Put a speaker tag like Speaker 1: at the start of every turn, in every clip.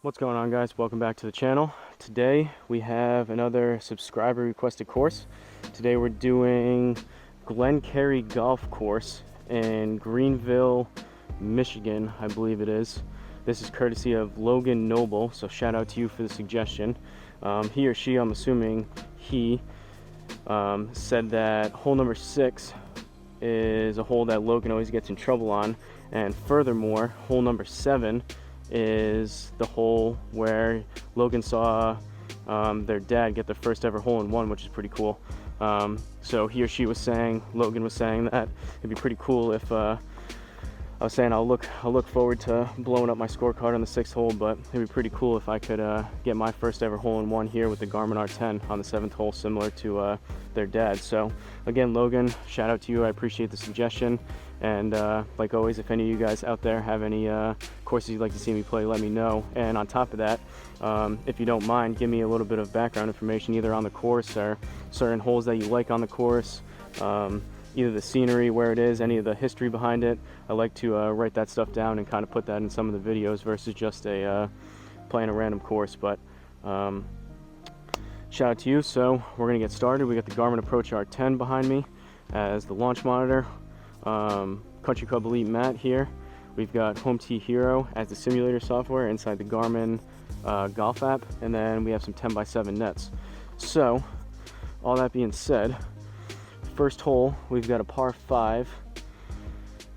Speaker 1: What's going on, guys? Welcome back to the channel. Today we have another subscriber requested course. Today we're doing Glenkerry golf course in Greenville, Michigan, I believe it is. This is courtesy of Logan Noble, so shout out to you for the suggestion. He or she, I'm assuming he, said that hole number 6 is a hole that Logan always gets in trouble on, and furthermore, hole number 7 is the hole where Logan saw their dad get their first ever hole-in-one, which is pretty cool. So he or she was saying, Logan was saying that it'd be pretty cool if I was saying I'll look forward to blowing up my scorecard on the 6th hole, but it'd be pretty cool if I could get my first ever hole-in-one here with the Garmin R10 on the 7th hole, similar to their dad. So again, Logan, shout out to you. I appreciate the suggestion. And like always, if any of you guys out there have any courses you'd like to see me play, let me know. And on top of that, if you don't mind, give me a little bit of background information, either on the course or certain holes that you like on the course, either the scenery, where it is, any of the history behind it. I like to write that stuff down and kind of put that in some of the videos versus just playing a random course. But shout out to you. So we're gonna get started. We got the Garmin Approach R10 behind me as the launch monitor. Country Club Elite mat here. We've got Home Tee Hero as the simulator software inside the Garmin golf app, and then we have some 10x7 nets. So all that being said, first hole, we've got a par 5.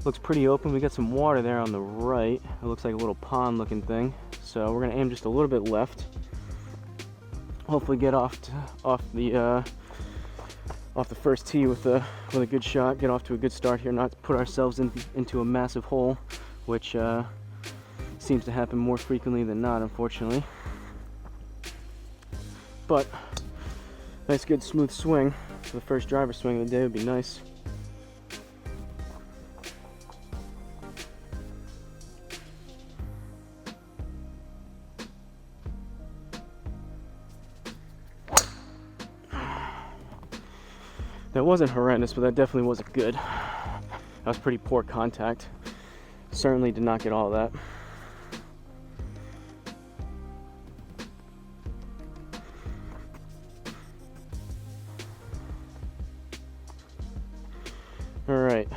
Speaker 1: Looks pretty open. We got some water there on the right. It looks like a little pond looking thing. So we're gonna aim just a little bit left. Hopefully get off the first tee with a good shot, get off to a good start here, not put ourselves into a massive hole, which seems to happen more frequently than not, unfortunately. But nice, good, smooth swing for the first driver swing of the day would be nice. That wasn't horrendous, but that definitely wasn't good. That was pretty poor contact. Certainly did not get all of that. All right.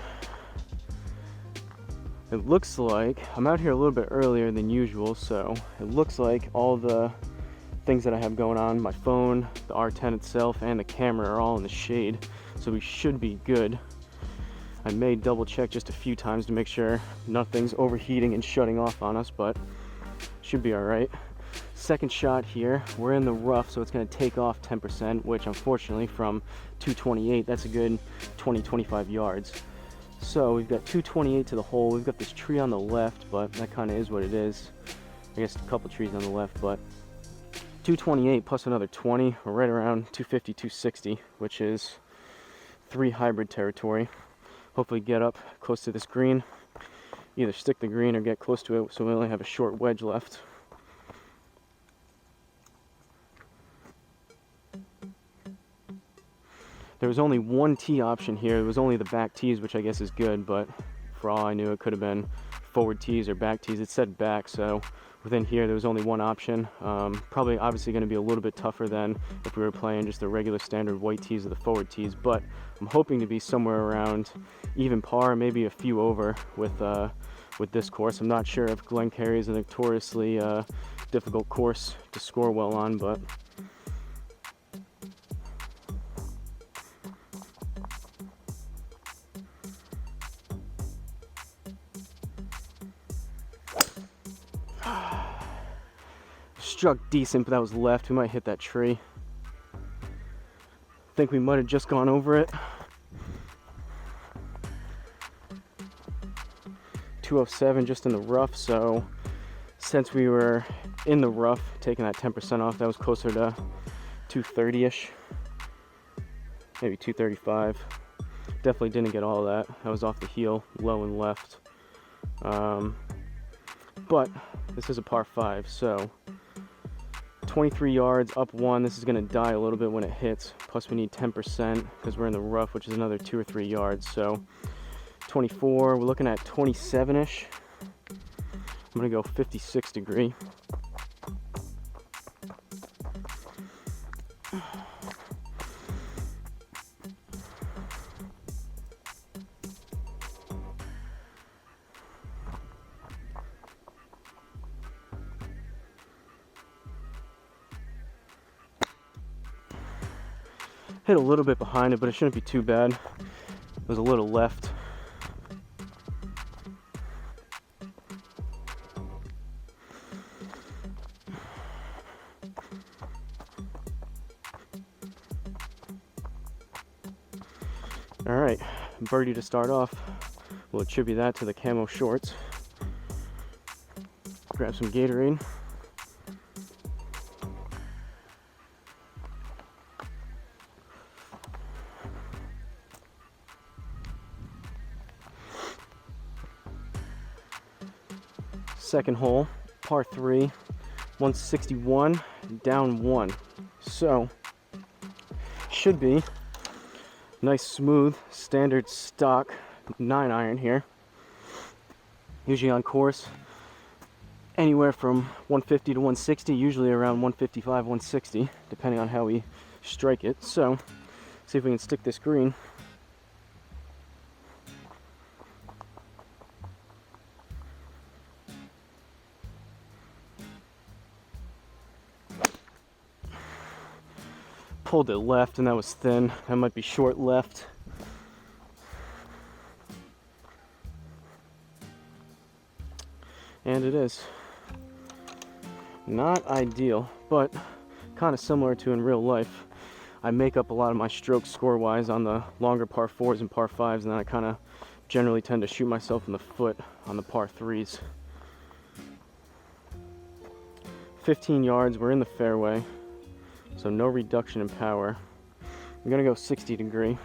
Speaker 1: It looks like I'm out here a little bit earlier than usual, so it looks like all the things that I have going on, my phone, the R10 itself, and the camera are all in the shade. So we should be good. I may double check just a few times to make sure nothing's overheating and shutting off on us, but should be all right. Second shot here, we're in the rough, so it's going to take off 10%, which unfortunately from 228, that's a good 20-25 yards. So we've got 228 to the hole. We've got this tree on the left, but that kind of is what it is. I guess a couple trees on the left, but 228 plus another 20, we're right around 250, 260, which is 3 hybrid territory. Hopefully get up close to this green, either stick the green or get close to it, so we only have a short wedge left. There was only one tee option here. It was only the back tees, which I guess is good, but for all I knew, it could have been forward tees or back tees. It said back, so within here there was only one option. Probably obviously going to be a little bit tougher than if we were playing just the regular standard white tees or the forward tees, but I'm hoping to be somewhere around even par, maybe a few over with this course. I'm not sure if Glenkerry is a notoriously difficult course to score well on, but struck decent, but that was left. We might hit that tree. I think we might have just gone over it. 207 just in the rough, so since we were in the rough, taking that 10% off, that was closer to 230-ish, maybe 235. Definitely didn't get all of that. I was off the heel, low and left. But this is a par 5, so 23 yards, up 1. This is going to die a little bit when it hits. Plus we need 10% because we're in the rough, which is another 2 or 3 yards. So 24, we're looking at 27-ish. I'm going to go 56 degree. Hit a little bit behind it, but it shouldn't be too bad. It was a little left. All right, birdie to start off. We'll attribute that to the camo shorts. Grab some Gatorade. Second hole, par 3, 161, down 1. So, should be nice, smooth, standard stock 9-iron here. Usually on course, anywhere from 150 to 160, usually around 155, 160, depending on how we strike it. So, see if we can stick this green. Pulled it left, and that was thin. That might be short left. And it is. Not ideal, but kind of similar to in real life. I make up a lot of my strokes score-wise on the longer par 4s and par 5s, and then I kind of generally tend to shoot myself in the foot on the par 3s. 15 yards, we're in the fairway. So no reduction in power. I'm gonna go 60 degree.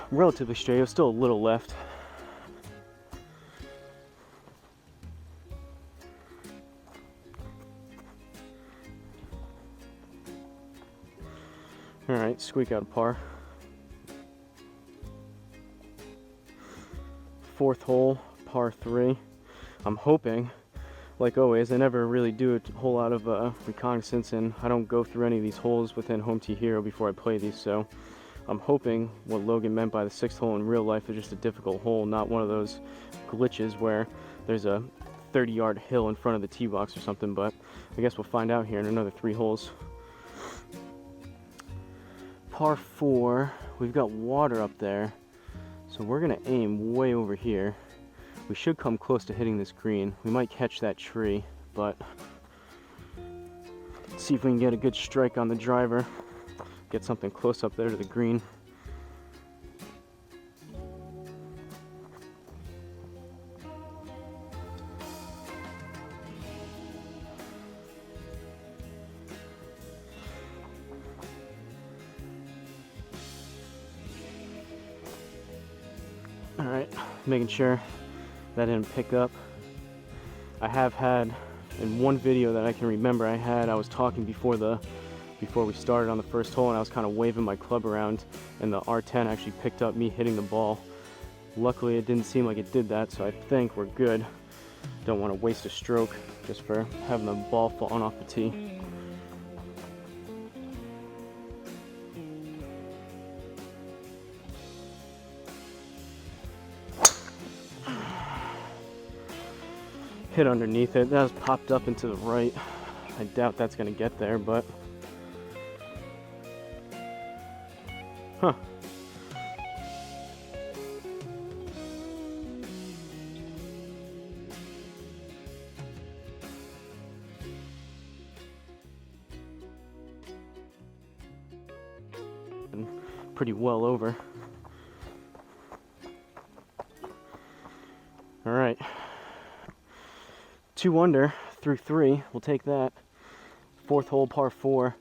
Speaker 1: Relatively straight, it was still a little left. All right, squeak out a par. Fourth hole, par 3. I'm hoping, like always, I never really do a whole lot of reconnaissance, and I don't go through any of these holes within Home Tee Hero before I play these, so I'm hoping what Logan meant by the 6th hole in real life is just a difficult hole, not one of those glitches where there's a 30-yard hill in front of the tee box or something, but I guess we'll find out here in another 3 holes. Par 4, we've got water up there, so we're gonna aim way over here. We should come close to hitting this green. We might catch that tree, but let's see if we can get a good strike on the driver, get something close up there to the green. All right, making sure that didn't pick up. I have had, in one video that I can remember I was talking before we started on the first hole, and I was kind of waving my club around, and the R10 actually picked up me hitting the ball. Luckily it didn't seem like it did that, so I think we're good. Don't want to waste a stroke just for having the ball falling off the tee. Hit underneath it. That was popped up into the right. I doubt that's gonna get there, but huh. And pretty well over. All right. 2 under through 3, we'll take that. 4th hole, par 4.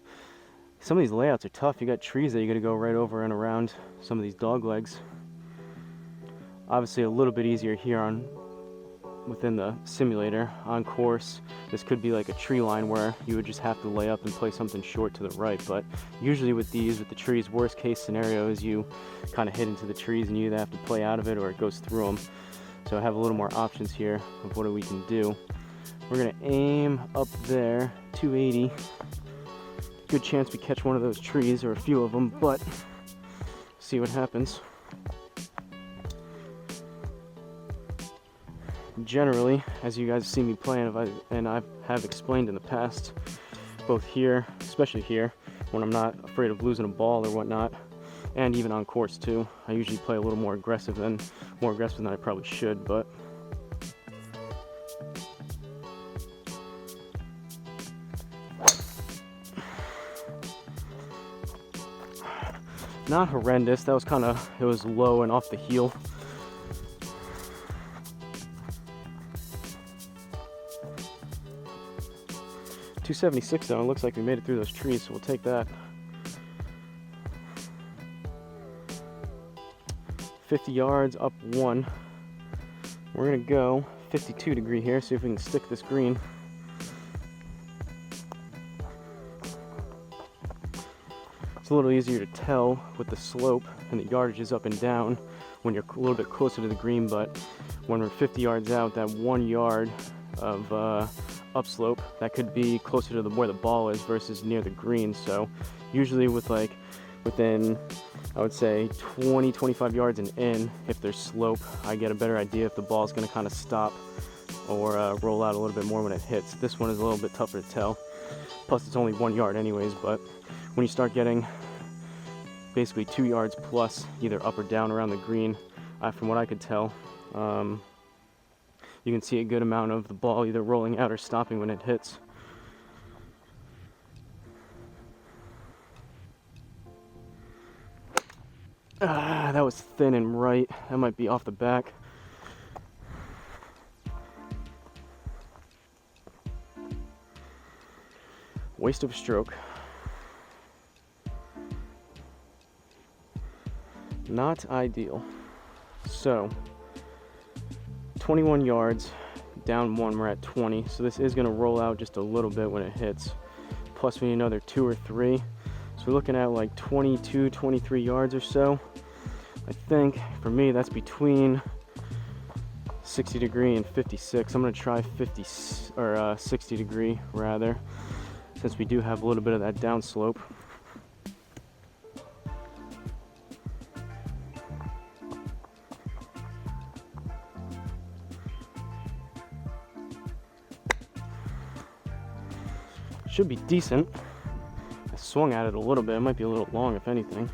Speaker 1: Some of these layouts are tough. You got trees that you gotta go right over and around some of these dog legs. Obviously a little bit easier here on within the simulator. On course, this could be like a tree line where you would just have to lay up and play something short to the right, but usually with these, with the trees, worst case scenario is you kind of hit into the trees and you either have to play out of it or it goes through them. So I have a little more options here of what we can do. We're gonna aim up there, 280. Good chance we catch one of those trees or a few of them, but see what happens. Generally, as you guys see me playing, and I have explained in the past, both here, especially here, when I'm not afraid of losing a ball or whatnot, and even on course too, I usually play a little more aggressive than I probably should, but not horrendous. That was it was low and off the heel. .276 though, it looks like we made it through those trees, so we'll take that. 50 yards, up 1. We're gonna go 52 degree here, see if we can stick this green. It's a little easier to tell with the slope and the yardages up and down when you're a little bit closer to the green, but when we're 50 yards out, that 1 yard of upslope, that could be closer to where the ball is versus near the green. So usually within, I would say 20-25 yards and in, if there's slope, I get a better idea if the ball's going to kind of stop or roll out a little bit more when it hits. This one is a little bit tougher to tell, plus it's only 1 yard anyways, but when you start getting basically 2 yards plus either up or down around the green, from what I could tell, you can see a good amount of the ball either rolling out or stopping when it hits. That was thin and right. That might be off the back. Waste of a stroke. Not ideal. So 21 yards, down 1, we're at 20. So this is going to roll out just a little bit when it hits. Plus we need another 2 or 3. So we're looking at like 22, 23 yards or so. I think for me that's between 60 degree and 56. I'm going to try 60 degree rather, since we do have a little bit of that downslope. Should be decent. I swung at it a little bit. It might be a little long if anything.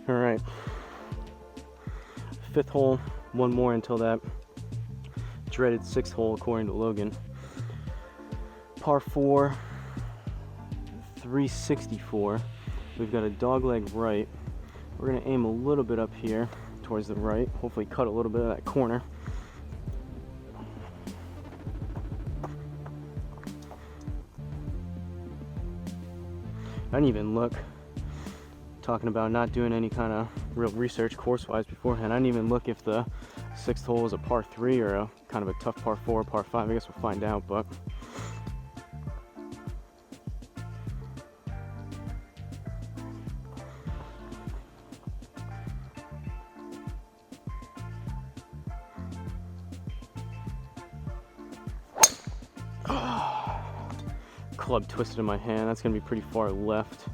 Speaker 1: All right. 5th hole, 1 more until that dreaded 6th hole according to Logan. Par 4, 364. We've got a dogleg right. We're going to aim a little bit up here towards the right, hopefully cut a little bit of that corner. I didn't even look. Talking about not doing any kind of real research course-wise beforehand. I didn't even look if the 6th hole is a par 3 or a kind of a tough par 4, par 5. I guess we'll find out, but club twisted in my hand. That's gonna be pretty far left.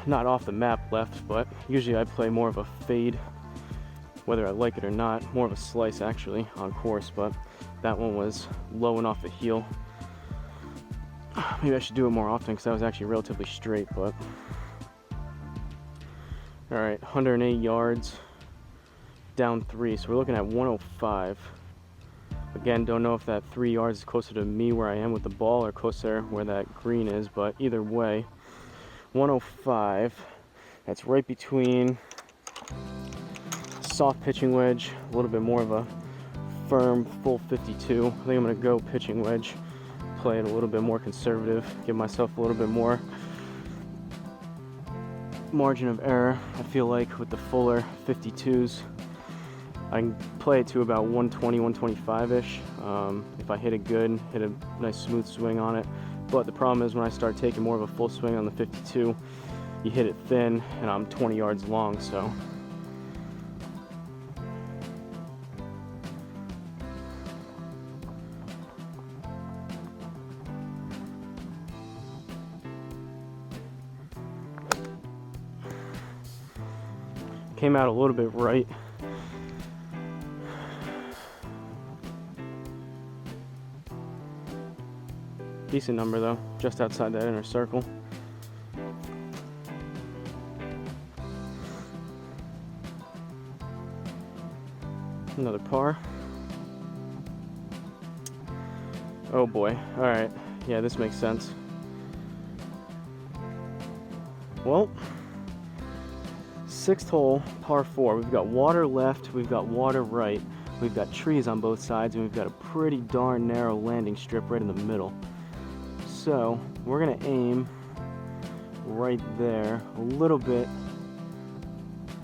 Speaker 1: Not off the map left, but usually I play more of a fade, whether I like it or not. More of a slice actually on course, but that one was low and off the heel. Maybe I should do it more often because that was actually relatively straight, but all right, 108 yards, down 3, so we're looking at 105. Again, don't know if that 3 yards is closer to me where I am with the ball or closer where that green is, but either way, 105. That's right between soft pitching wedge, a little bit more of a firm full 52. I think I'm going to go pitching wedge, play it a little bit more conservative, give myself a little bit more margin of error. I feel like with the fuller 52s, I can play it to about 120, 125-ish. If I hit it good, hit a nice smooth swing on it. But the problem is when I start taking more of a full swing on the 52, you hit it thin, and I'm 20 yards long, so. Came out a little bit right. Decent number though, just outside that inner circle. Another par. Oh boy, alright. Yeah, this makes sense. Well, 6th hole, par 4. We've got water left, we've got water right, we've got trees on both sides, and we've got a pretty darn narrow landing strip right in the middle. So we're gonna aim right there, a little bit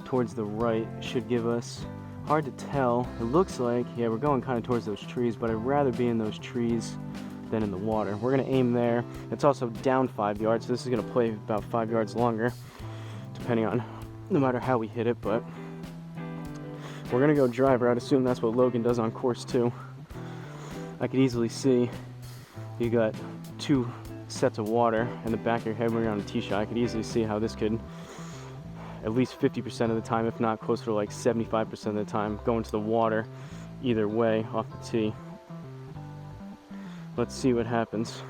Speaker 1: towards the right. Should give us, hard to tell, it looks like, yeah, we're going kind of towards those trees, but I'd rather be in those trees than in the water. We're gonna aim there. It's also down 5 yards, so this is gonna play about 5 yards longer, depending on, no matter how we hit it, but we're gonna go driver. I'd assume that's what Logan does on course 2. I could easily see you got 2 sets of water in the back of your head when you're on a tee shot. I could easily see how this could, at least 50% of the time, if not closer to like 75% of the time, go into the water either way off the tee. Let's see what happens.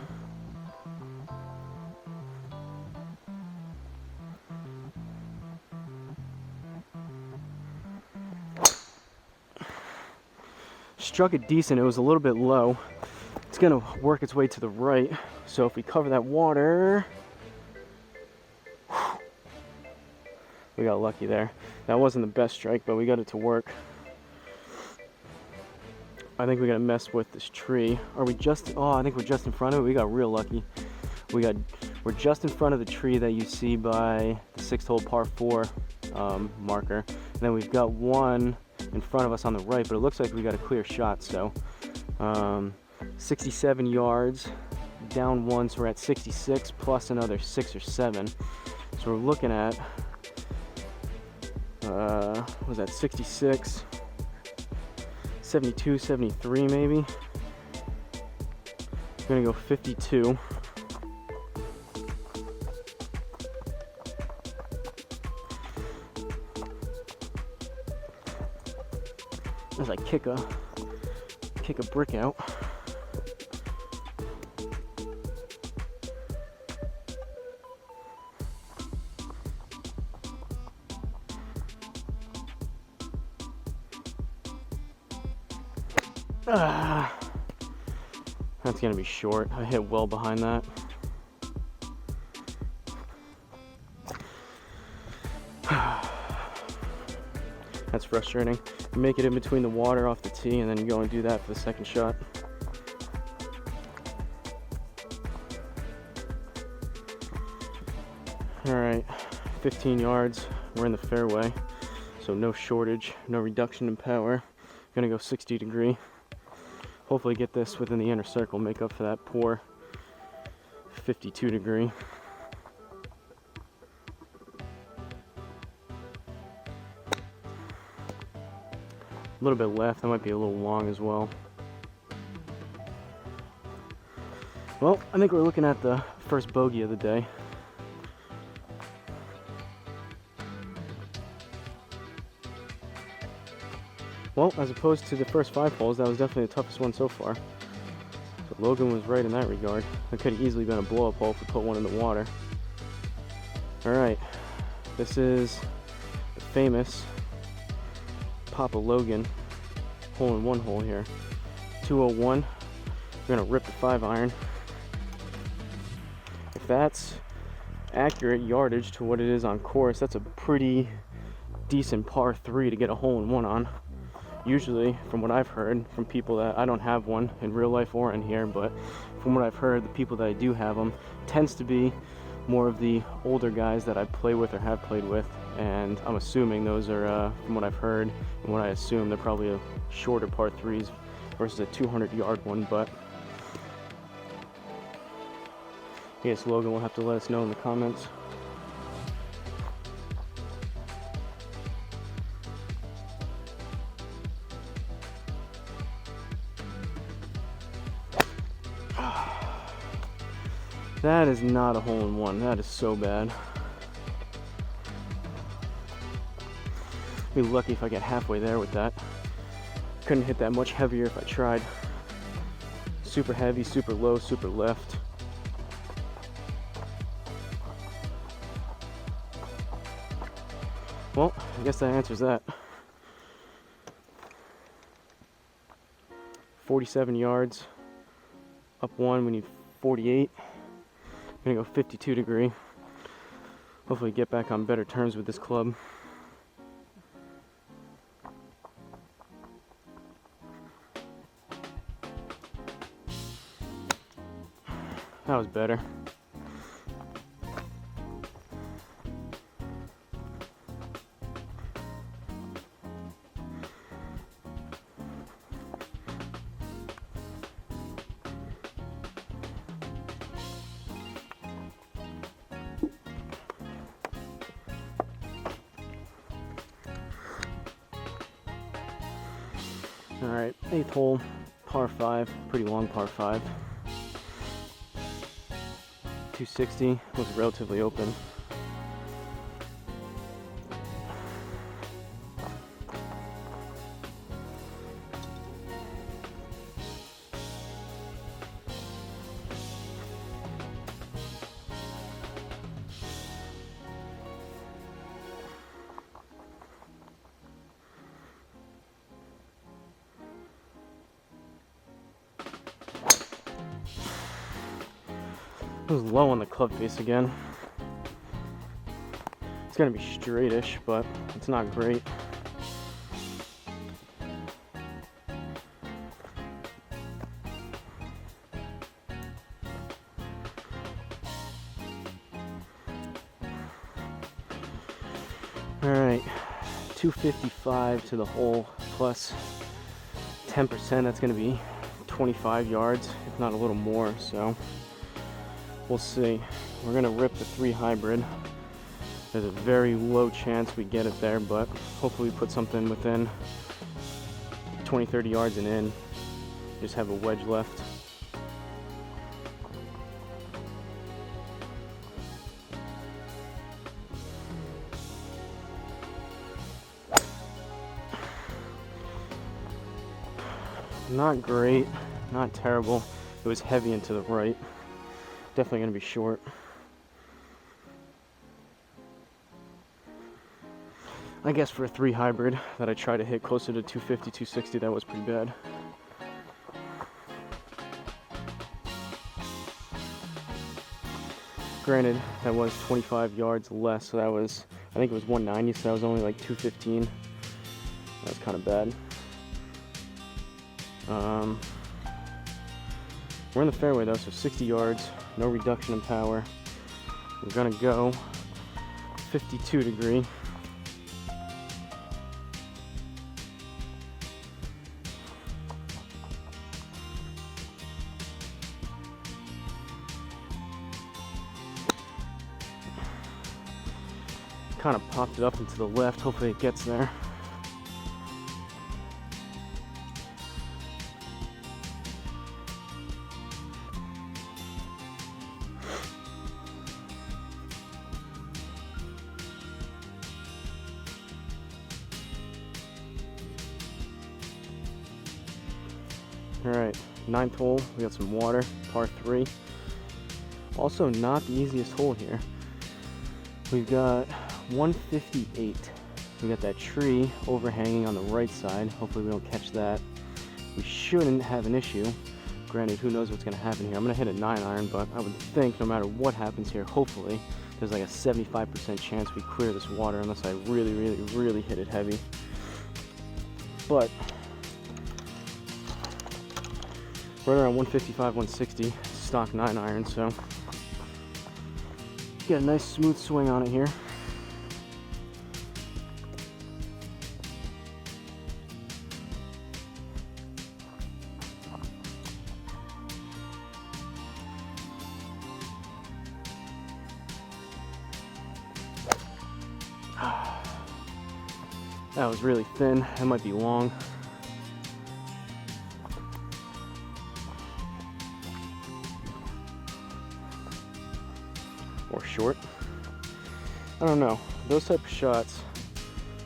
Speaker 1: Struck it decent. It was a little bit low. It's gonna work its way to the right. So if we cover that water, we got lucky there. That wasn't the best strike, but we got it to work. I think we gotta mess with this tree. Are we just, oh, I think we're just in front of it. We got real lucky. We're just in front of the tree that you see by the 6th hole par 4 marker. And then we've got one in front of us on the right, but it looks like we got a clear shot. So 67 yards, down 1, so we're at 66 plus another 6 or 7. So we're looking at, what was that, 66, 72, 73 maybe. I'm gonna go 52. As I kick a brick out. That's gonna be short. I hit well behind that. That's frustrating. You make it in between the water off the tee, and then you go and do that for the second shot. All right, 15 yards. We're in the fairway, so no shortage, no reduction in power. Gonna go 60 degree. Hopefully get this within the inner circle, make up for that poor 52 degree. A little bit left, that might be a little long as well. Well, I think we're looking at the first bogey of the day. Well, as opposed to the first 5 holes, that was definitely the toughest one so far. So Logan was right in that regard. It could have easily been a blow-up hole if we put one in the water. Alright, this is the famous Papa Logan hole-in-one hole here. 201. We're gonna rip the 5-iron. If that's accurate yardage to what it is on course, that's a pretty decent par 3 to get a hole-in-one on. Usually, from what I've heard from people that, I don't have one in real life or in here, but from what I've heard, the people that I do have them, tends to be more of the older guys that I play with or have played with, and I'm assuming those are, from what I've heard and what I assume, they're probably a shorter par 3s versus a 200-yard one. But I guess Logan will have to let us know in the comments. That is not a hole-in-one. That is so bad. Be lucky if I get halfway there with that. Couldn't hit that much heavier if I tried. Super heavy, super low, super left. Well, I guess that answers that. 47 yards. Up one, we need 48. I'm gonna go 52 degree. Hopefully get back on better terms with this club. That was better. All right, 8th hole, par 5, pretty long par 5. 260, looks relatively open. It was low on the club face again. It's gonna be straightish, but it's not great. All right, 255 to the hole plus 10%. That's gonna be 25 yards, if not a little more. So we'll see. We're gonna rip the 3 hybrid. There's a very low chance we get it there, but hopefully we put something within 20-30 yards and in. Just have a wedge left. Not great, not terrible. It was heavy and to the right. Definitely gonna be short. I guess for a 3 hybrid that I try to hit closer to 250, 260, that was pretty bad. Granted, that was 25 yards less, so that was, I think it was 190, so that was only like 215. That was kind of bad. We're in the fairway though, so 60 yards, no reduction in power. We're gonna go 52 degree. Kind of popped it up into the left, hopefully it gets there. Alright, 9th hole, we got some water, par 3. Also not the easiest hole here. We've got 158. We got that tree overhanging on the right side. Hopefully we don't catch that. We shouldn't have an issue. Granted, who knows what's going to happen here. I'm going to hit a 9-iron, but I would think no matter what happens here, hopefully, there's like a 75% chance we clear this water unless I really, really, really hit it heavy. But right around 155, 160, stock 9-iron, so Get a nice smooth swing on it here. That was really thin. That might be long. Or short. I don't know. Those type of shots.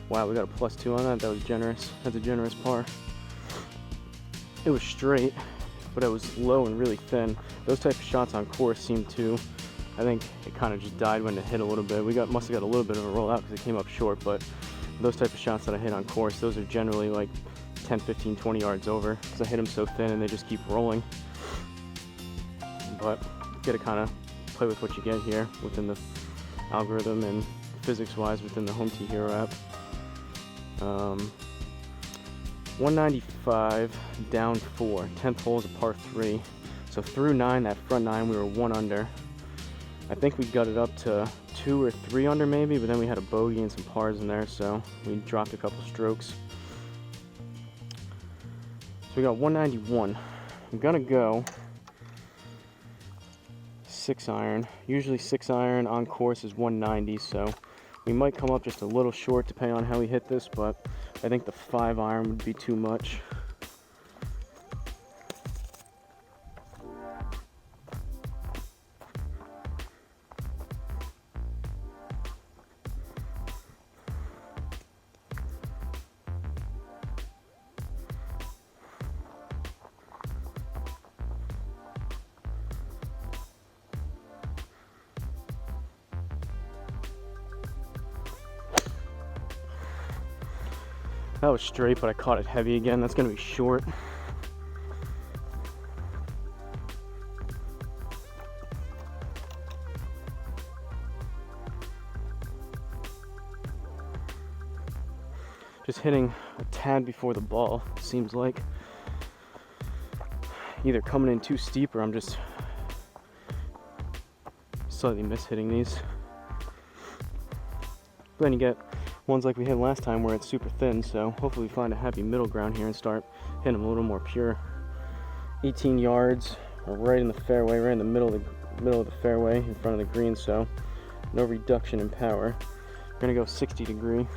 Speaker 1: Wow, we got a +2 on that. That was generous. That's a generous par. It was straight, but it was low and really thin. Those type of shots on course seem to, I think it kind of just died when it hit a little bit. Must have got a little bit of a rollout because it came up short, but those type of shots that I hit on course, those are generally like 10, 15, 20 yards over because I hit them so thin and they just keep rolling. But you gotta kind of play with what you get here within the algorithm and physics-wise within the Home Tee Hero app. 195 down 4, 10th hole is a par 3. So through 9, that front 9, we were 1 under. I think we got it up to 2 or 3 under maybe, but then we had a bogey and some pars in there, so we dropped a couple strokes. So we got 191. I'm gonna go 6 iron. Usually 6 iron on course is 190, so we might come up just a little short depending on how we hit this, but I think the 5 iron would be too much. That was straight, but I caught it heavy again. That's going to be short. Just hitting a tad before the ball, seems like. Either coming in too steep or I'm just slightly mishitting these. But then you get ones like we hit last time where it's super thin, so hopefully we find a happy middle ground here and start hitting them a little more pure. 18 yards, right in the fairway, right in the middle of the fairway in front of the green, so no reduction in power. We're gonna go 60 degree.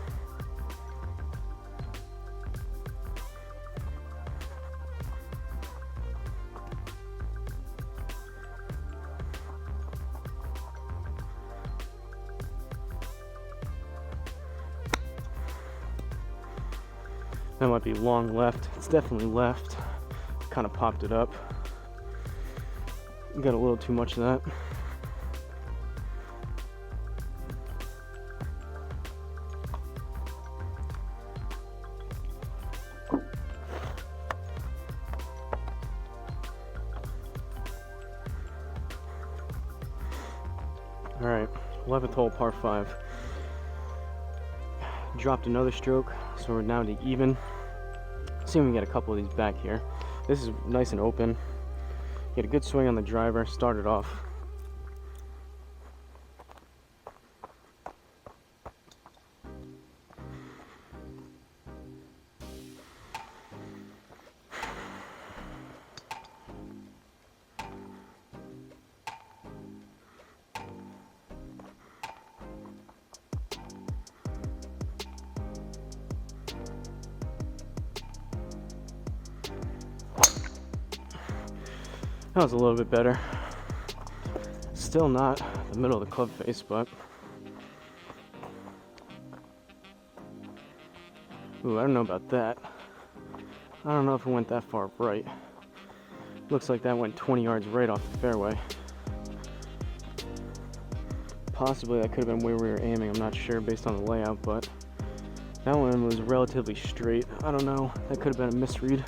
Speaker 1: That might be long left. It's definitely left. Kind of popped it up. Got a little too much of that. All right, 11th hole, par 5. Dropped another stroke, so we're now to even. See if we can get a couple of these back here. This is nice and open. Get a good swing on the driver, start it off. That was a little bit better. Still not the middle of the club face, but ooh, I don't know about that. I don't know if it went that far right. Looks like that went 20 yards right off the fairway. Possibly that could have been where we were aiming, I'm not sure based on the layout, but that one was relatively straight. I don't know, that could have been a misread.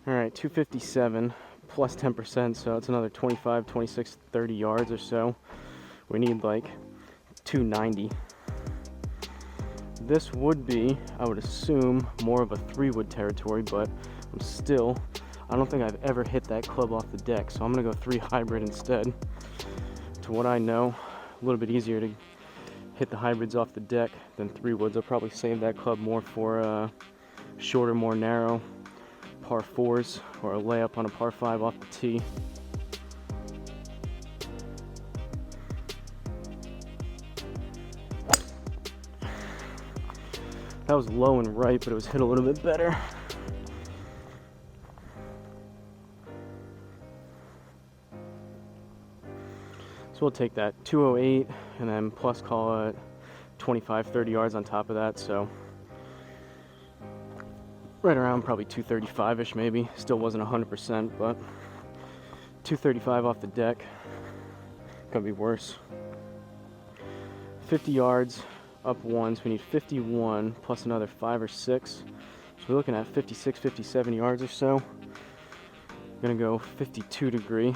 Speaker 1: Alright, 257 plus 10%, so it's another 25, 26, 30 yards or so. We need like 290. This would be, I would assume, more of a 3-wood territory, but I don't think I've ever hit that club off the deck, so I'm gonna go 3 hybrid instead. To what I know, a little bit easier to hit the hybrids off the deck than 3 woods. I'll probably save that club more for shorter, more narrow par 4s or a layup on a par 5 off the tee. That was low and right, but it was hit a little bit better. So we'll take that 208 and then plus call it 25-30 yards on top of that, so right around probably 235-ish maybe. Still wasn't 100%, but 235 off the deck. Could be worse. 50 yards up 1, so we need 51 plus another 5 or 6. So we're looking at 56, 57 yards or so. I'm gonna go 52 degree.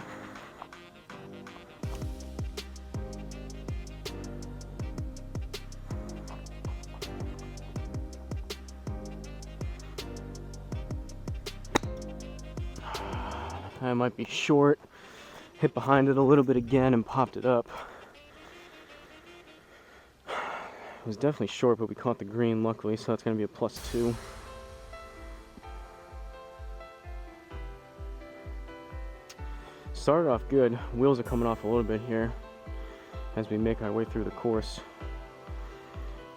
Speaker 1: I might be short. Hit behind it a little bit again and popped it up. It was definitely short, but we caught the green luckily, so that's going to be a +2. Started off good. Wheels are coming off a little bit here as we make our way through the course.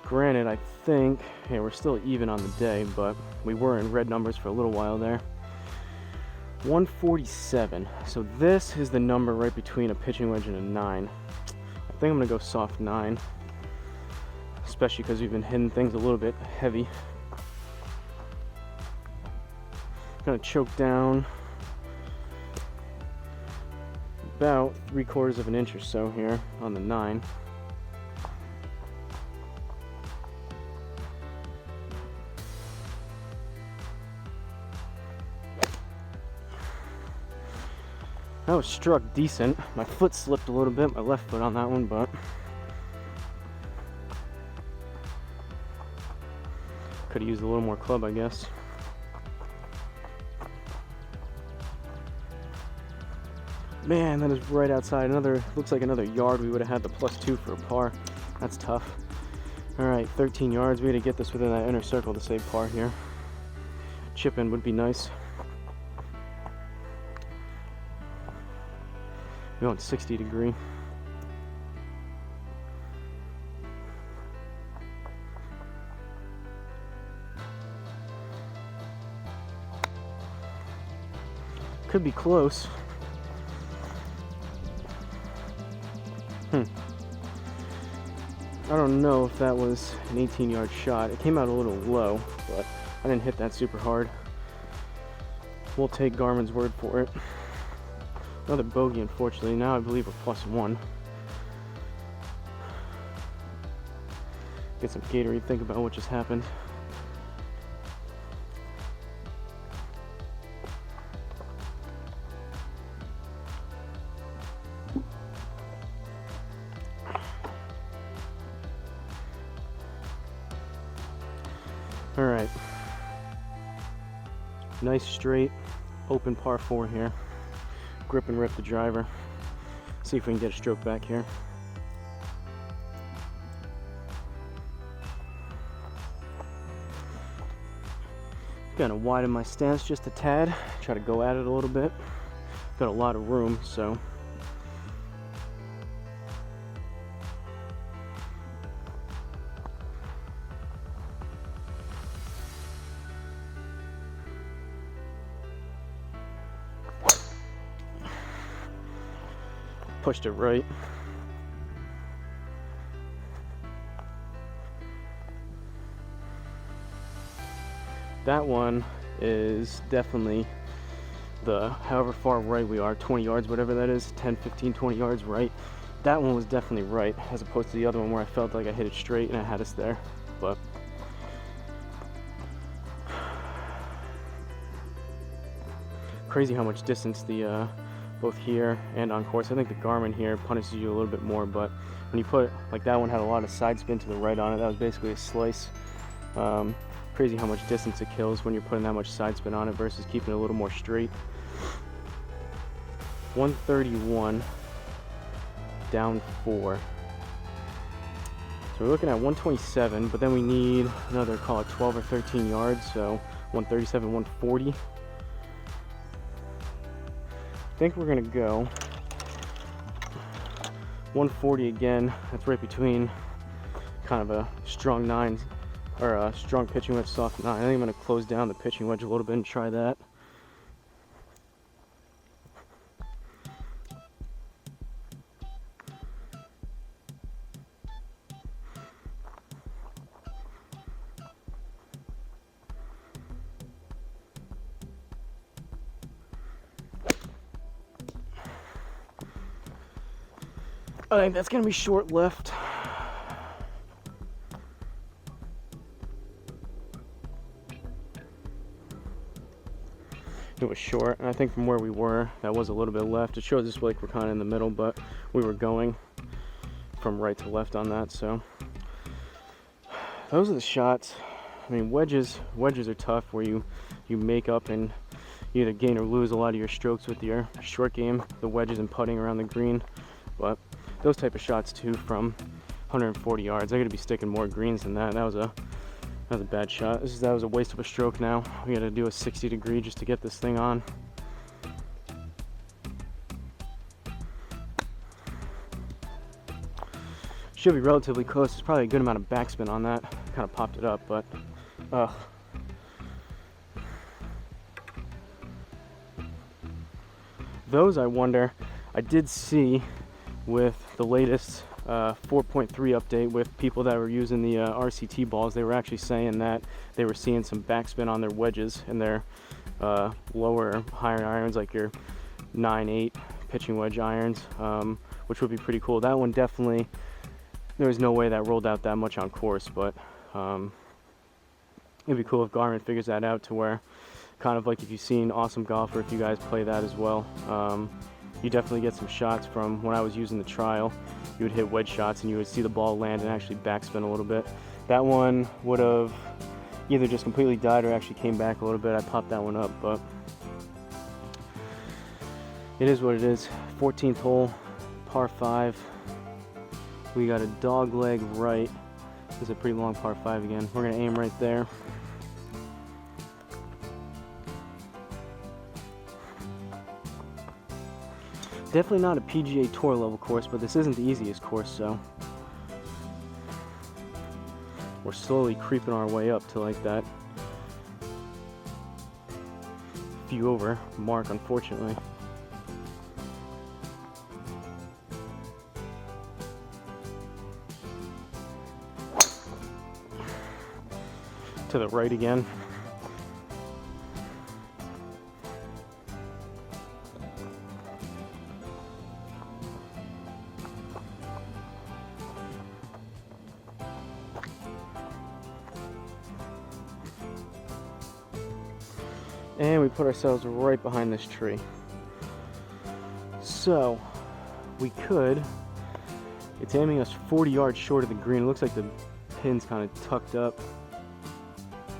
Speaker 1: Granted, I think, yeah, we're still even on the day, but we were in red numbers for a little while there. 147. So this is the number right between a pitching wedge and a 9. I think I'm going to go soft 9. Especially because we've been hitting things a little bit heavy. Gonna choke down about 3/4 of an inch or so here on the 9. That was struck decent. My foot slipped a little bit, my left foot on that one, but could have used a little more club, I guess. Man, that is right outside. Looks like another yard. We would have had the +2 for a par. That's tough. All right, 13 yards. We had to get this within that inner circle to save par here. Chip in would be nice. Going 60 degree. Could be close. I don't know if that was an 18-yard shot. It came out a little low, but I didn't hit that super hard. We'll take Garmin's word for it. Another bogey, unfortunately. Now I believe we're +1. Get some Gatorade, think about what just happened. All right. Nice straight, open par 4 here. Grip and rip the driver. See if we can get a stroke back here. Gonna widen my stance just a tad. Try to go at it a little bit. Got a lot of room, so. Pushed it right. That one is definitely the, however far right we are, 20 yards, whatever that is, 10, 15, 20 yards right. That one was definitely right, as opposed to the other one where I felt like I hit it straight and I had us there. But crazy how much distance the both here and on course. I think the Garmin here punishes you a little bit more, but when you put, like that one had a lot of side spin to the right on it. That was basically a slice. crazy how much distance it kills when you're putting that much side spin on it versus keeping it a little more straight. 131, down 4. So we're looking at 127, but then we need another, call it 12 or 13 yards, so 137, 140. I think we're gonna go 140 again. That's right between kind of a strong 9 or a strong pitching wedge, soft 9. I think I'm gonna close down the pitching wedge a little bit and try that. I think that's gonna be short left. It was short, and I think from where we were, that was a little bit left. It shows us like we're kind of in the middle, but we were going from right to left on that. So those are the shots. I mean, wedges are tough, where you make up and you either gain or lose a lot of your strokes with your short game, the wedges and putting around the green. But those type of shots too, from 140 yards, I gotta be sticking more greens than that. That was a bad shot. That was a waste of a stroke. Now we gotta do a 60 degree just to get this thing on. Should be relatively close. There's probably a good amount of backspin on that. Kind of popped it up, but those, I wonder. I did see with the latest 4.3 update with people that were using the RCT balls, they were actually saying that they were seeing some backspin on their wedges and their lower, higher irons, like your 9/8 pitching wedge irons, which would be pretty cool. That one definitely, there was no way that rolled out that much on course, but it'd be cool if Garmin figures that out to where, kind of like if you've seen Awesome Golfer, if you guys play that as well, you definitely get some shots from when I was using the trial. You would hit wedge shots and you would see the ball land and actually backspin a little bit. That one would have either just completely died or actually came back a little bit. I popped that one up, but it is what it is. 14th hole, par 5. We got a dog leg right. This is a pretty long par 5 again. We're gonna aim right there. Definitely not a PGA Tour level course, but this isn't the easiest course, so we're slowly creeping our way up to like that few over mark, unfortunately. To the right again. And we put ourselves right behind this tree. So we could, it's aiming us 40 yards short of the green. It looks like the pin's kind of tucked up.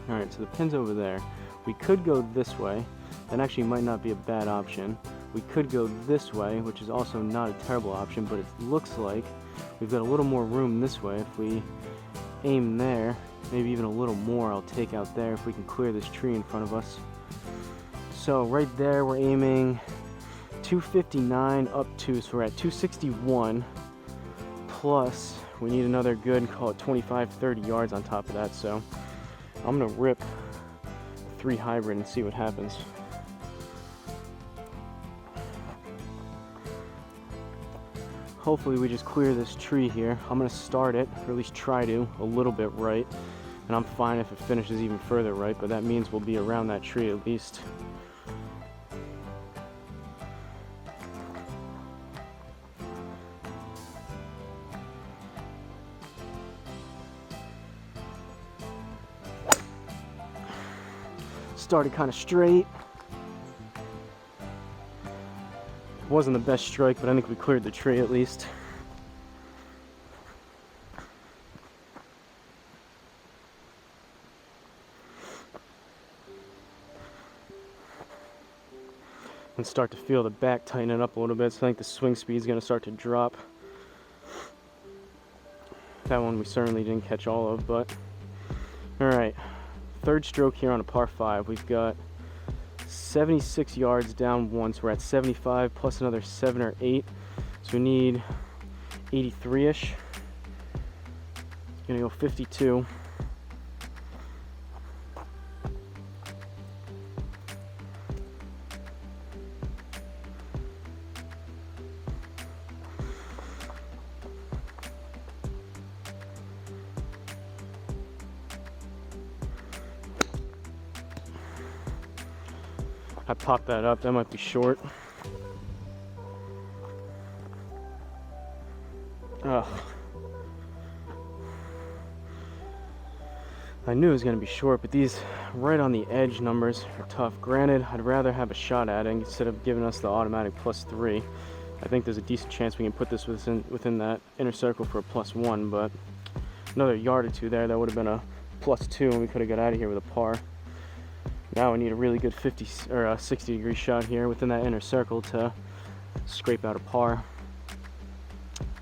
Speaker 1: All right, so the pin's over there. We could go this way. That actually might not be a bad option. We could go this way, which is also not a terrible option, but it looks like we've got a little more room this way. If we aim there, maybe even a little more, I'll take out there if we can clear this tree in front of us. So right there, we're aiming 259 up to, so we're at 261, plus we need another good, call it 25, 30 yards on top of that. So I'm gonna rip 3 hybrid and see what happens. Hopefully we just clear this tree here. I'm gonna start it, or at least try to, a little bit right, and I'm fine if it finishes even further right, but that means we'll be around that tree at least. Started kind of straight. Wasn't the best strike, but I think we cleared the tree at least. and start to feel the back tightening up a little bit. So I think the swing speed is going to start to drop. That one we certainly didn't catch all of, but alright. Third stroke here on a par 5. We've got 76 yards down one, so we're at 75 plus another 7 or 8. So we need 83-ish. Gonna go 52. I popped that up, that might be short. Ugh. I knew it was going to be short, but these right on the edge numbers are tough. Granted, I'd rather have a shot at it instead of giving us the automatic +3. I think there's a decent chance we can put this within that inner circle for a +1, but another yard or two there, that would have been a +2, and we could have got out of here with a par. Now we need a really good 50 or 60-degree shot here within that inner circle to scrape out a par.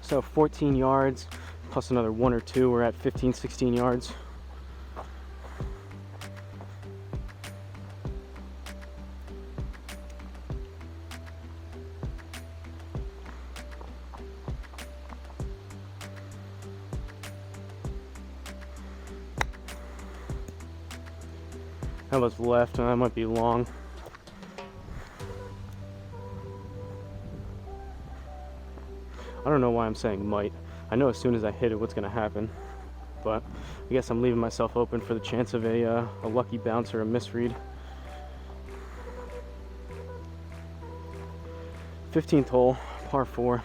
Speaker 1: So 14 yards plus another 1 or 2, we're at 15, 16 yards. That was left, and that might be long. I don't know why I'm saying might. I know as soon as I hit it what's going to happen, but I guess I'm leaving myself open for the chance of a lucky bounce or a misread. 15th hole, par 4.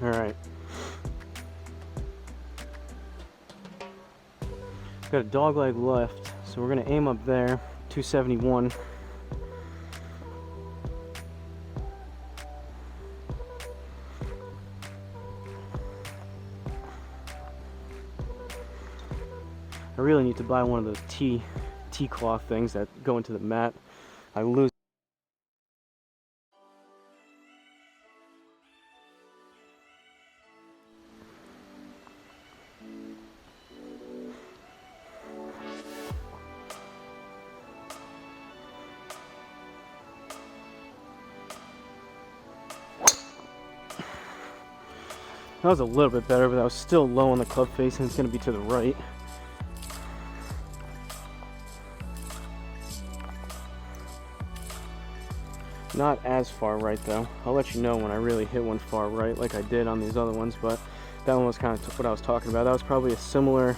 Speaker 1: All right. Got a dog leg left, so we're gonna aim up there, 271. I really need to buy one of those tea cloth things that go into the mat. I lose. That was a little bit better, but that was still low on the club face, and it's going to be to the right. Not as far right though. I'll let you know when I really hit one far right like I did on these other ones, but that one was kind of what I was talking about. That was probably a similar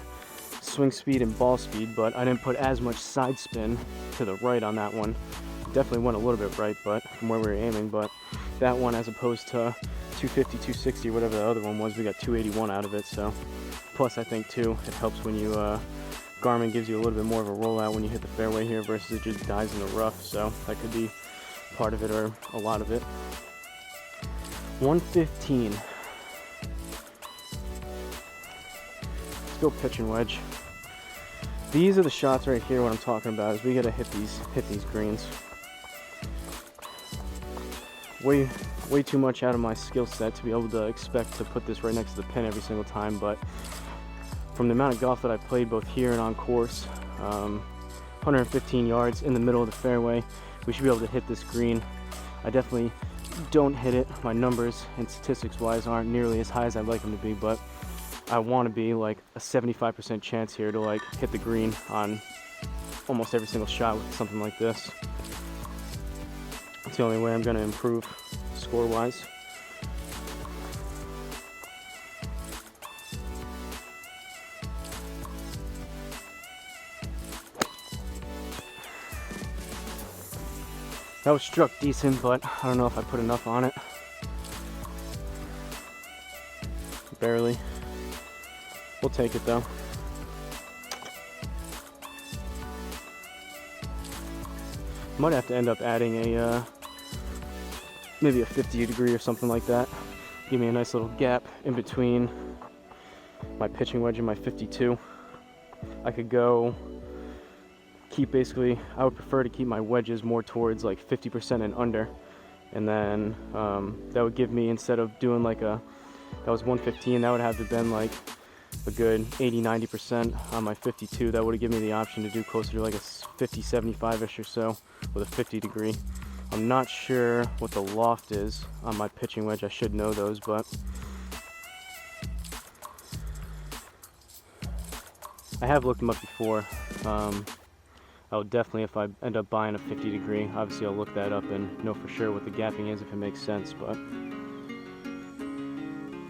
Speaker 1: swing speed and ball speed, but I didn't put as much side spin to the right on that one. Definitely went a little bit right, but from where we were aiming, but that one, as opposed to 250, 260, whatever the other one was, we got 281 out of it. So plus I think too, it helps when you Garmin gives you a little bit more of a rollout when you hit the fairway here versus it just dies in the rough, so that could be part of it or a lot of it. 115. Let's go pitch and wedge. These are the shots right here. What I'm talking about is we gotta hit these greens. Way too much out of my skill set to be able to expect to put this right next to the pin every single time, but from the amount of golf that I played both here and on course, 115 yards in the middle of the fairway, we should be able to hit this green. I definitely don't hit it. My numbers and statistics wise aren't nearly as high as I'd like them to be, but I want to be like a 75% chance here to like hit the green on almost every single shot with something like this. It's the only way I'm going to improve score wise. That was struck decent, but I don't know if I put enough on it. Barely. We'll take it though. Might have to end up adding a maybe a 50 degree or something like that. Give me a nice little gap in between my pitching wedge and my 52. I could go I would prefer to keep my wedges more towards like 50% and under, and then that would give me, instead of doing like that was 115, that would have to been like a good 80-90% on my 52. That would have given me the option to do closer to like a 50-75ish or so with a 50 degree. I'm not sure what the loft is on my pitching wedge. I should know those, but I have looked them up before. I would definitely, if I end up buying a 50 degree, obviously I'll look that up and know for sure what the gapping is, if it makes sense. But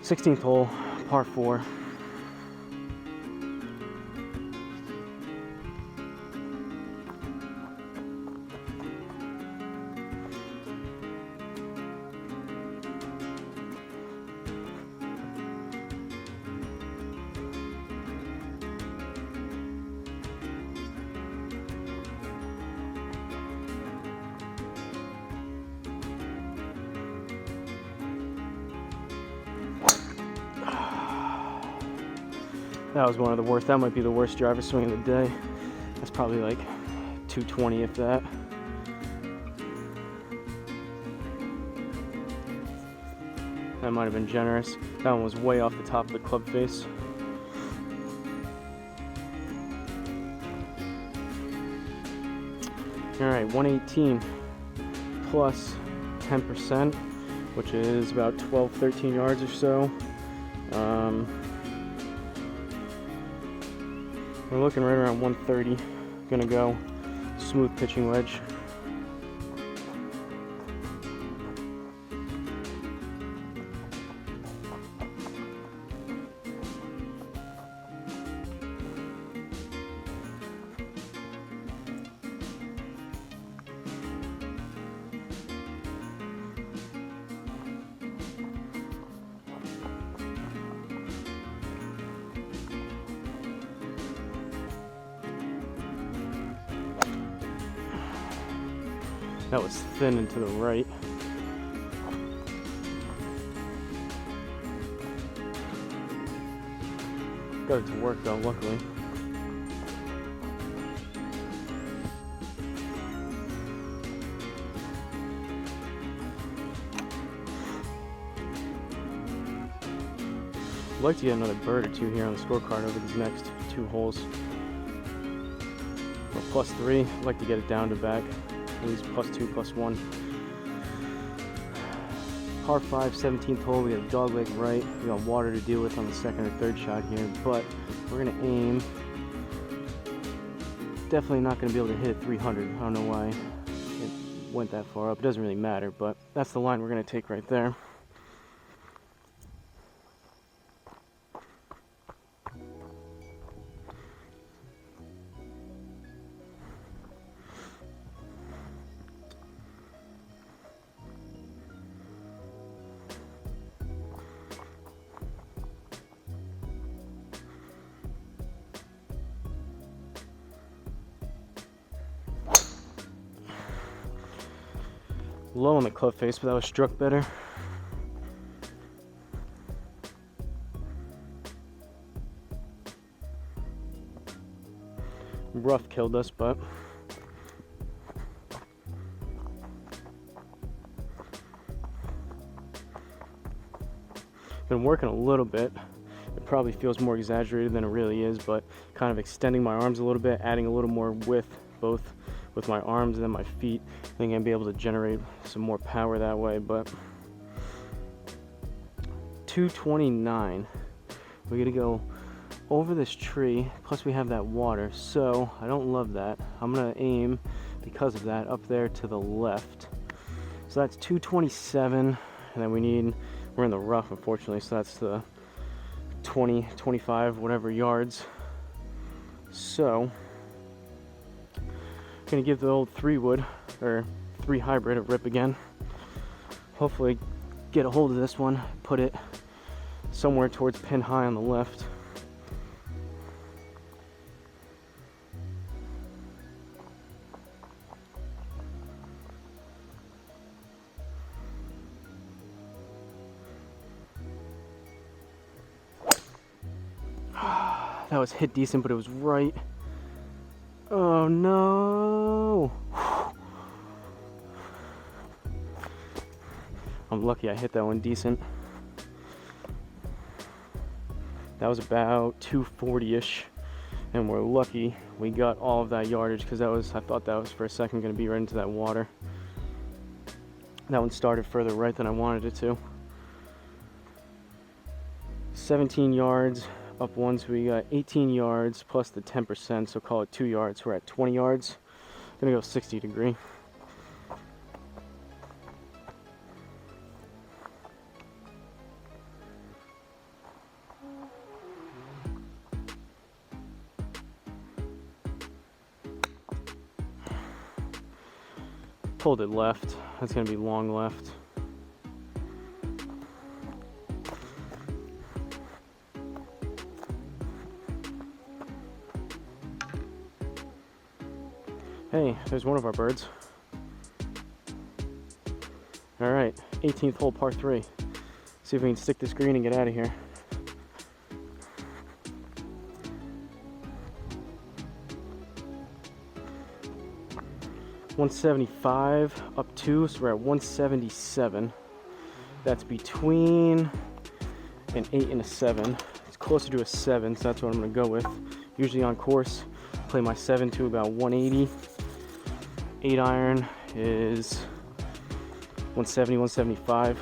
Speaker 1: 16th hole, par 4. That was one of the worst. That might be the worst driver swing of the day. That's probably like 220, if that. That might have been generous. That one was way off the top of the club face. Alright, 118 plus 10%, which is about 12-13 yards or so. We're looking right around 130. Gonna go smooth pitching wedge. That was thin and to the right. Got it to work though, luckily. I'd like to get another bird or two here on the scorecard over these next 2 holes. Well, +3, I'd like to get it down to back. At least +2, +1. Par 5, 17th hole. We got a dog leg right. We got water to deal with on the second or third shot here, but we're gonna aim. Definitely not gonna be able to hit it 300. I don't know why it went that far up. It doesn't really matter, but that's the line we're gonna take right there. Low on the club face, but that was struck better. Rough killed us, but been working a little bit. It probably feels more exaggerated than it really is, but kind of extending my arms a little bit, adding a little more width, both with my arms and then my feet. I think I'll be able to generate some more power that way. But 229, we gotta go over this tree, plus we have that water, so I don't love that. I'm gonna aim, because of that, up there to the left. So that's 227, and then we're in the rough, unfortunately, so that's the 20, 25, whatever yards. So gonna give the old 3-wood or 3 hybrid a rip again. Hopefully get a hold of this one, put it somewhere towards pin high on the left. That was hit decent, but it was right. Oh no! I'm lucky I hit that one decent. That was about 240-ish, and we're lucky we got all of that yardage, because I thought that was for a second going to be right into that water. That one started further right than I wanted it to. 17 yards up one, so we got 18 yards plus the 10%, so call it 2 yards. We're at 20 yards. Gonna go 60 degree. Pulled it left. That's gonna be long left. Hey, there's one of our birds. All right, 18th hole, par 3. See if we can stick this green and get out of here. $175 up 2, so we're at 177. That's between an 8 and a 7. It's closer to a 7, so that's what I'm going to go with. Usually on course, play my 7 to about 180. 8 iron is 170, 175.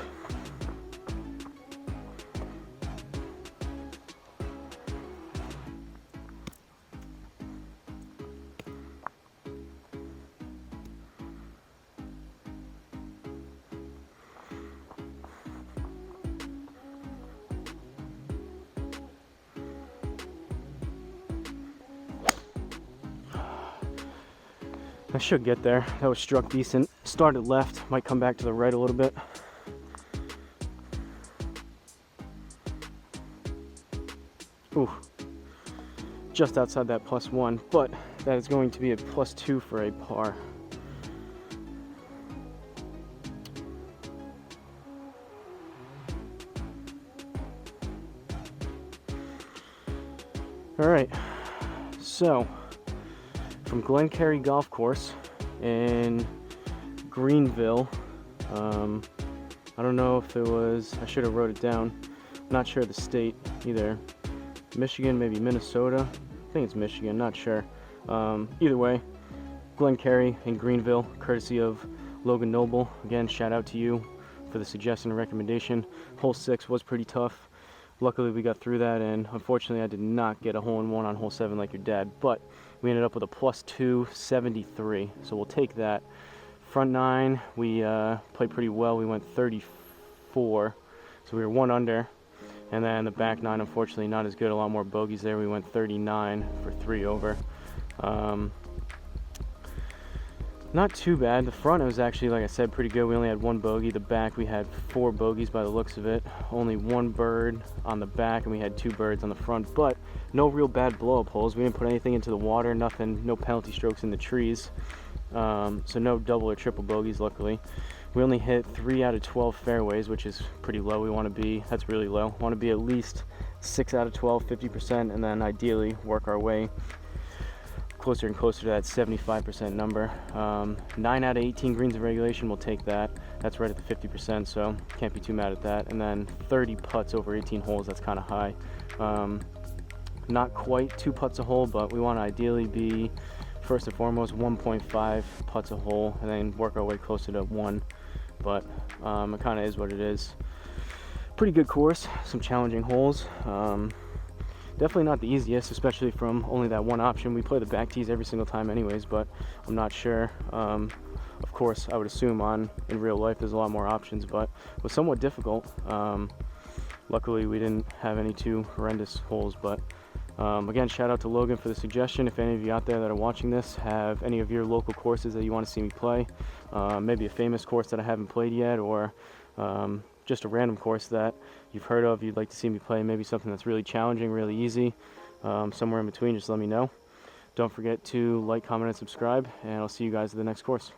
Speaker 1: I should get there. That was struck decent. Started left, might come back to the right a little bit. Ooh, just outside that +1, but that is going to be a +2 for a par. All right, so from Glenkerry Golf Course in Greenville. I don't know if it was, I should have wrote it down. I'm not sure of the state either. Michigan, maybe Minnesota. I think it's Michigan, not sure. Either way, Glenkerry in Greenville, courtesy of Logan Noble. Again, shout out to you for the suggestion and recommendation. Hole 6 was pretty tough. Luckily we got through that, and unfortunately I did not get a hole-in-one on hole 7 like your dad, but we ended up with a +273, so we'll take that. Front 9, we played pretty well. We went 34, so we were 1 under, and then the back 9, unfortunately not as good, a lot more bogeys there. We went 39 for 3 over. Not too bad. The front, it was actually, like I said, pretty good. We only had 1 bogey. The back, we had 4 bogeys by the looks of it. Only 1 bird on the back, and we had 2 birds on the front, but no real bad blow-up holes. We didn't put anything into the water, nothing, no penalty strokes in the trees. So no double or triple bogeys, luckily. We only hit 3 out of 12 fairways, which is pretty low. We want to be, that's really low. Want to be at least 6 out of 12, 50%, and then ideally work our way closer and closer to that 75% number. 9 out of 18 greens in regulation, we'll take that. That's right at the 50%, so can't be too mad at that. And then 30 putts over 18 holes, that's kind of high. Not quite 2 putts a hole, but we want to ideally be, first and foremost, 1.5 putts a hole, and then work our way closer to 1. But it kind of is what it is. Pretty good course, some challenging holes. Definitely not the easiest, especially from only that one option. We play the back tees every single time anyways, but I'm not sure. Of course, I would assume in real life there's a lot more options, but it was somewhat difficult. Luckily, we didn't have any too horrendous holes, but again, shout out to Logan for the suggestion. If any of you out there that are watching this have any of your local courses that you want to see me play, maybe a famous course that I haven't played yet, or just a random course that you've heard of, you'd like to see me play, maybe something that's really challenging, really easy, somewhere in between, just let me know. Don't forget to like, comment, and subscribe, and I'll see you guys at the next course.